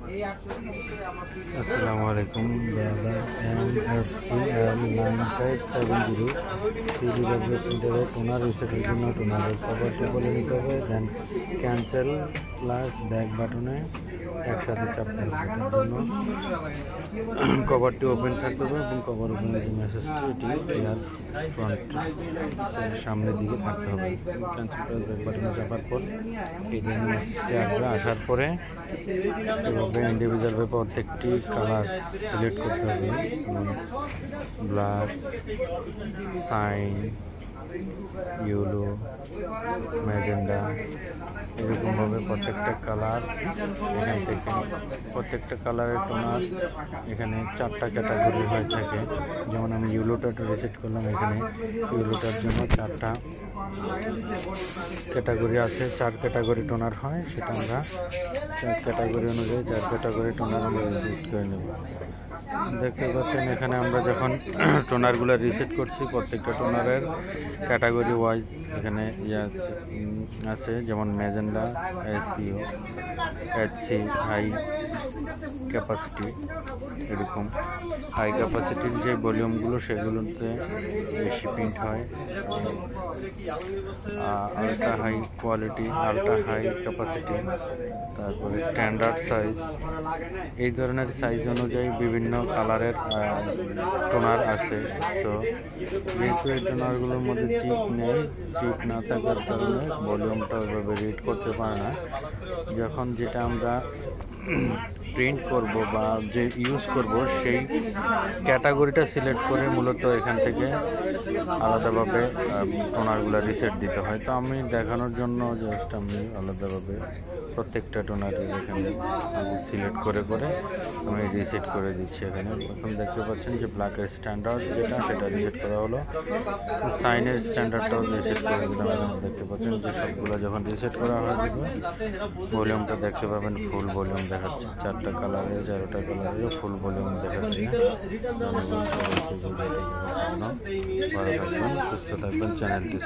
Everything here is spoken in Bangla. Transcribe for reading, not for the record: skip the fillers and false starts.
Assalamualaikum brother, MFCL 9570 CDW printer toner reset jন্য toner কভারটি বলে নিতে হবে, দেন ক্যান্সেল প্লাস ব্যাক বাটনে একসাথে চাপ দেওয়ার জন্য কভারটি ওপেন থাকতে হবে এবং কভার ওপেনের যে মেসেজটি এটি এর ফ্রন্ট সামনের দিকে থাকতে হবে। ক্যান্সেল প্লাস ব্যাক বাটনে চাপার পর এই যে মেসেজটি আসবে, আসার পরে এভাবে ইন্ডিভিজুয়াল প্রত্যেকটি কালার সিলেক্ট করতে হবে, ব্ল্যাক, সাইন, ইয়েলো, ম্যাজেন্ডা, এরকমভাবে প্রত্যেকটা কালার এখান থেকে প্রত্যেকটা কালারের টোনার এখানে 4টা ক্যাটাগরি হয়ে থাকে। যেমন আমি ইয়েলোটা রিসেট করলাম, এখানে ইয়েলোটার জন্য 4টা ক্যাটাগরি আছে, 4 ক্যাটাগরি টোনার হয়, সেটা আমরা 4 ক্যাটাগরি অনুযায়ী 4 ক্যাটাগরি টোনার আমরা রিসেট করে নেব। দেখতে পাচ্ছেন এখানে আমরা যখন টোনারগুলো রিসেট করছি প্রত্যেকটা টোনারের ক্যাটাগরি ওয়াইজ এখানে আছে, যেমন magenta, SEO, HC, high capacity, এরকম হাই ক্যাপাসিটির যে ভলিউমগুলো সেগুলোতে বেশি প্রিন্ট হয়, ultra high quality, ultra high capacity, তারপরে স্ট্যান্ডার্ড সাইজ, এই ধরনের সাইজ অনুযায়ী বিভিন্ন কালারের টোনার আছে। তো যেহেতু এই টোনারগুলোর মধ্যে চিপ নেই, চিপ না থাকার কারণে ভলিউমটা ওইভাবে রিড করতে পারে না। যখন যেটা আমরা প্রিন্ট করব বা যে ইউজ করব সেই ক্যাটাগরিটা সিলেক্ট করে মূলত এখান থেকে আলাদাভাবে টোনারগুলো রিসেট দিতে হয়। তো আমি দেখানোর জন্য জাস্ট আমি আলাদাভাবে প্রত্যেকটা টোনারের এখানে সিলেক্ট করে করে আমি রিসেট করে দিচ্ছি। এখানে এখন দেখতে পাচ্ছেন যে ব্ল্যাকের স্ট্যান্ডার্ড যেটা সেটা রিসেট করা হলো, সাইনের স্ট্যান্ডার্ডটাও রিসেট করে দিলাম। এখানে দেখতে পাচ্ছেন যে সবগুলো যখন রিসেট করা হয়ে যাবে ভলিউমটা দেখতে পাবেন ফুল ভলিউম দেখাচ্ছে, 4টা কালারে 4টা কালারে ফুল ভলিউম দেখাচ্ছে। ভালো থাকবেন, সুস্থ থাকবেন, চ্যানেলটি